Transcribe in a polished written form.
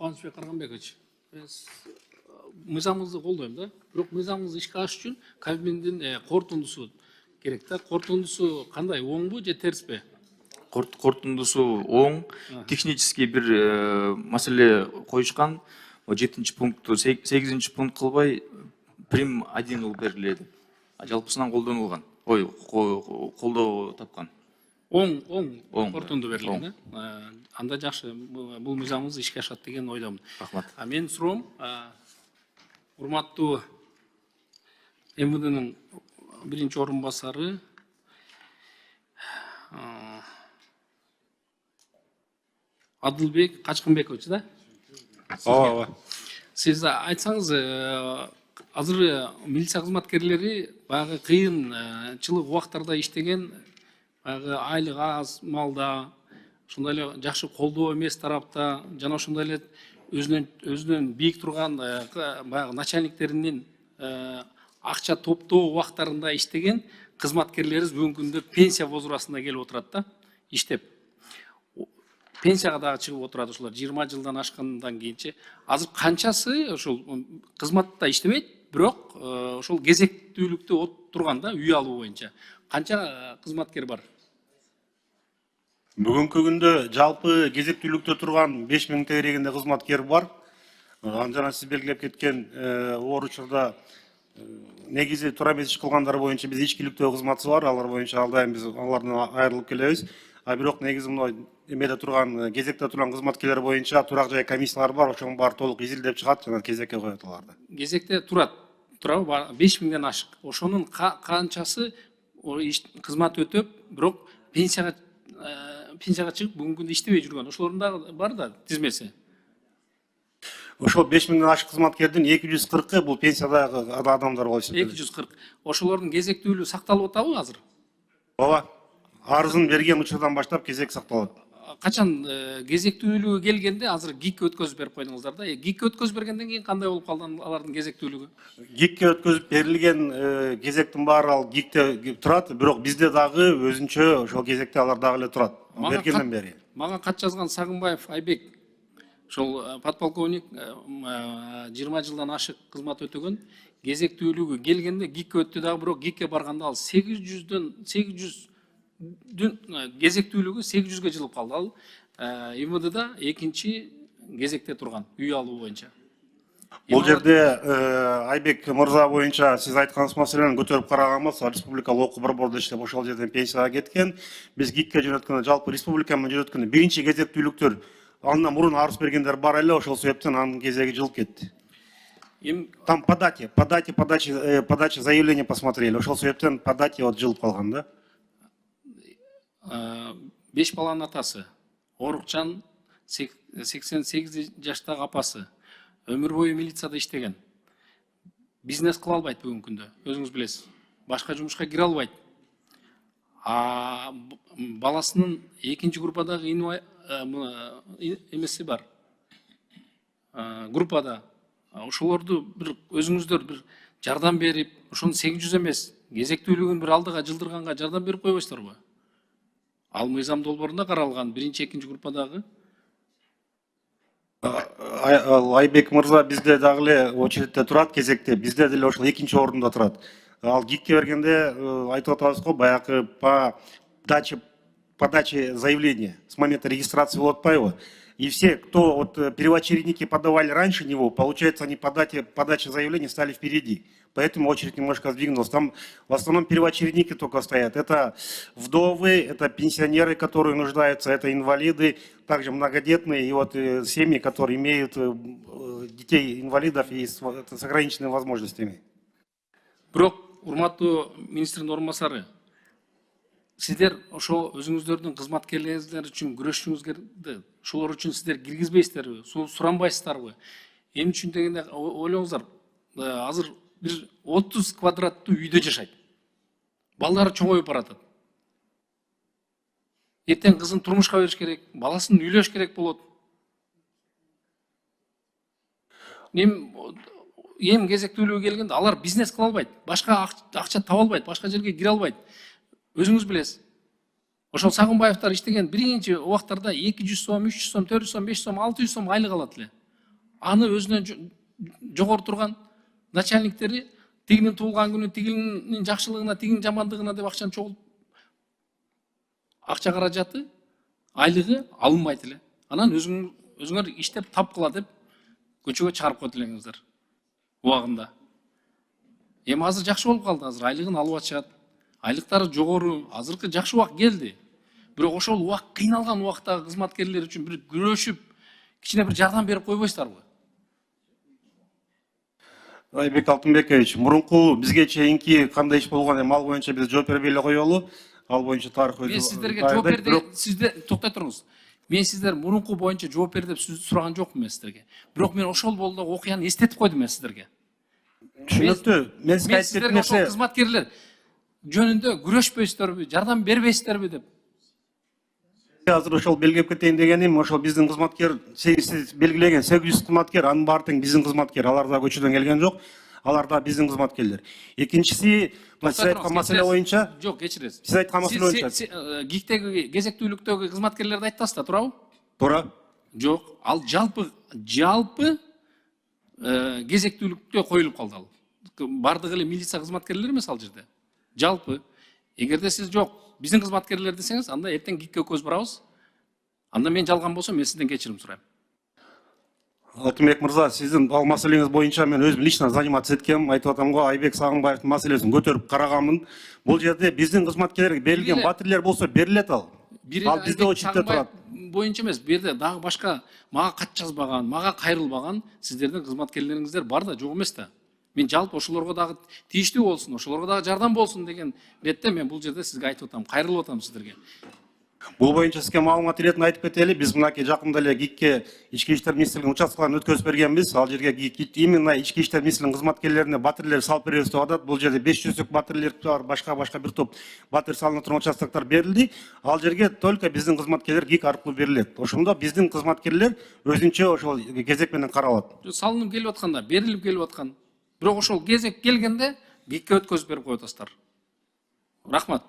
Кубанычбек Карганбекович, мыйзамыңызды колдойм да. Бирок мыйзамыңызды ишке ашыш үчүн Кабминдин корутундусу керек да. Корутундусу кандай, оңбу же терсби? Корутундусу оң, технический бир маселе коюшкан. 7-пункт, 8 пункт кылбай прим 1 болуп берилет. Жалпысынан колдонулган. Ой, колдоо тапкан. Оң корутунду берилген да. Анда жакшы, бул мыйзамыңыз ишке ашат деген ойдомун. Рахмат. Мен суроом, урматтуу МВДнын биринчи орун басары Адылбек Качкынбекович да? Ооба. Сиз айтсаңыз, азыр милиция кызматкерлери баягы кыйынчылык убактарда иштеген, баягы айлык аз малда, ошондой эле жакшы колдоо эмес тарапта, жана ошондой эле өзүнөн бийик турган баягы начальниктеринин акча топтоо убактарында иштеген кызматкерлерибиз бүгүнкү күндө пенсия возрастына келип отурат да, иштеп. Пенсияга дагы чыгып отурат ошолор 20 жылдан ашкандан кийинчи. Азыр канчасы ошол кызматта иштебейт, бирок ошол кезектүүлүктө отурган да, үй алуу боюнча. Канча кызматкер бар? Бүгүнкү күндө жалпы кезектүүлүктө турган 5000 тегерегинде кызматкер бар. Жана сиз белгилеп кеткен оор учурда негизи туура эмес иш кылгандар боюнча биз ичкиликтөө кызматысы бар, алар боюнча ал дайым биз алардан айрылып келебиз. Бирок негизи мына эмеде турган, кезекте турган кызматкерлер боюнча турак жай комиссиялар бар, ошонун баары толук изилдеп чыгат жана кезекке коет аларды. Кезекте турабы 5000ден ашык. Ошонун канчасы кызмат өтөп, бирок пенсияга чыгып бүгүнкү күндө иштебей жүргөн. Ошолордун дагы бар да тизмеси. Ошол 5000ден ашык кызматкердин 240-ы бул пенсиядагы адамдар болуп эсептелет. 240. Ошолордун кезектүүлүгү сакталып атабы азыр? Ооба. Арызын берген учурдан баштап кезек сакталат. Качан кезектүүлүгү келгенде азыр ГИКке өткөзүп берип койдуңуздар да. ГИКке өткөзүп бергенден кийин кандай болуп калды алардын кезектүүлүгү? ГИКке өткөзүп берилген кезектин баары ал ГИКте турат, бирок бизде дагы өзүнчө ошол кезекте алар дагы эле турат. Бергенден бери. Мага кат жазган Сагынбаев Айбек, ошол подполковник 20 жылдан ашык кызмат өтөгөн, кезектүүлүгү келгенде ГИКке өттү дагы, бирок ГИКке барганда ал 800 кезектүүлүгү 800ге жылып калды. Ал МВДда экинчи кезекте турган үй алуу боюнча. Бул жерде Айбек мырза боюнча сиз айткан маселени көтөрүп караганбыз. Республикалык окуу борборунда иштеп ошол жерден пенсияга кеткен. Биз ГИКке жөнөткөндө, жалпы республика менен жөнөткөндө биринчи кезектүүлүктөр андан мурун арыз бергендер бар эле, ошол себептен анын кезеги жылып кетти. Там по дате подачи заявления посмотрели. Ошол себептен по дате вот жылып калган да. 5 баланын атасы, Орукчан 88 жаштагы апасы, өмүр бою милицияда иштеген. Бизнес кыла албайт бүгүнкү күндө, өзүңүз билесиз. Башка жумушка кире албайт. Баласынын экинчи группадагы эмеси бар. Группада ошолорду бир өзүңүздөр бир жардам берип, ошону 800 эмес, кезектүүлүгүн бир алдыга жылдырганга жардам берип койбойсуздарбы? Ал мыйзам долбоорунда каралган биринчи, экинчи группадагы. Айбек мырза бизде дагы эле очередте турат, кезекте. Бизде деле ошол экинчи орунда турат. Ал ГИКке бергенде айтып атабыз го, баягы по подаче заявления с момента регистрации болуп атпайбы? И все, кто вот первоочередники подавали раньше него, получается, они подачи заявлений стали впереди. Поэтому очередь немножко сдвинулась. Там в основном первоочередники только стоят. Это вдовы, это пенсионеры, которые нуждаются, это инвалиды, также многодетные и вот семьи, которые имеют детей инвалидов и с ограниченными возможностями. Бирок, урматтуу министрдин орун басары, сиздер ошо өзүңүздөрдүн кызматкерлериңиздер үчүн күрөшүүңүздөрдү, ошолор үчүн сиздер киргизбейсиздерби, суранбайсыздарбы? Эмне үчүн дегенде ойлоңуздар, азыр бир 30 квадраттуу үйдө жашайт. Балдары чоңоюп баратат. Эртең кызын турмушка бериш керек, баласын үйлөш керек болот. Эм кезектүүлүгү келгенде алар бизнес кыла албайт, башка акча таба албайт, башка жерге кире албайт. Өзүңүз билесиз. Ошол Сагынбаевдер иштеген биринчи убактарда 200 сом, 300 сом, 400 сом, 500 сом, 600 сом айлык алат эле. аны өзүнөн жогору турган начальниктери тигинин туулган күнү, тигинин жакшылыгына, тигинин жамандыгына деп акчаны чогултуп, акча каражаты, айлыгы алынбайт эле. Анан өзүңөр иштеп тапкыла деп көчөгө чыгарып койду элеңиздер убагында. Эми азыр жакшы болуп калды, азыр айлыгын алып атышат. Айлыктары жогору, азыркы жакшы убак келди. Бирок ошол убак кыйналган убактагы кызматкерлер үчүн бир күрөшүп, кичине бир жардам берип койбойсуздарбы? Айбек Алтынбекович, мурунку бизге чейинки кандай иш болгон, эми ал боюнча биз жооп бербей эле коелу. Ал боюнча тарых өзү. Мен сиздерге жооп берди, сиздер токтой туруңуз. Мен сиздер мурунку боюнча жооп бер деп сураган жокмун мен сиздерге. Бирок мен ошол болдогу окуяны эстетип койдум мен сиздерге. Түшүнүктүү. Мен сизге айтып сиздерге ошол кызматкерлер жөнүндө күрөшпөйсүздөрбү, жардам бербейсиздерби деп. Азыр ошол белгилеп кетейин дегеним, ошол биздин кызматкер, сиз белгилеген 800 кызматкер, анын баары тең биздин кызматкер. Алар да көчөдөн келген жок. Алар да биздин кызматкерлер. Экинчиси, сиз айткан маселе боюнча, жок, кечиресиз. Сиз айткан маселе боюнча. ГИКтеги кезектүүлүктөгү кызматкерлерди айттыңызда, туурабы? Туура. Жок, ал жалпы кезектүүлүккө коюлуп калды ал. Бардыгы эле милиция кызматкерлери эмес ал жерде. Жалпы. Эгерде сиз жок, биздин кызматкерлер десеңиз, анда эртең ГИКке көз барабыз. Анда мен жалган болсом, мен сизден кечирим сурайм. Алтынбек мырза, сиздин ал маселеңиз боюнча мен өзүм лично заниматься эткем. Айтып атам го, Айбек Сагынбаевдин маселесин көтөрүп караганмын. Бул жерде биздин кызматкерлерге берилген батирлер болсо берилет ал. Ал бизде очеркте турат. Боюнча эмес, бу жерде дагы башка мага кат жазбаган, мага кайрылбаган сиздердин кызматкерлериңиздер бар да, жок эмес да. Мен жалпы ошолорго дагы тийиштүү болсун, ошолорго дагы жардам болсун деген ретте мен бул жерде сизге айтып атам, кайрылып атам сиздерге. Бул боюнча сизге маалымат иретин айтып кетели. Биз мынакей жакында эле ГИКке Ички иштер министрлигинин участкаларын өткөзүп бергенбиз. Ал жерге ГИК именно Ички иштер министрлигинин кызматкерлерине батирлер салып беребиз деп атат. Бул жерде 500 батирлер бар, башка бир топ батир салына турган участоктор берилди. Ал жерге только биздин кызматкерлер ГИК аркылуу берилет. Ошондо биздин кызматкерлер өзүнчө ошол кезек менен каралат. Салынып келип атканда, берилип келип аткан. Бирок ошол кезек келгенде ГИКке өткөзүп берип коюп атасыздар. Рахмат.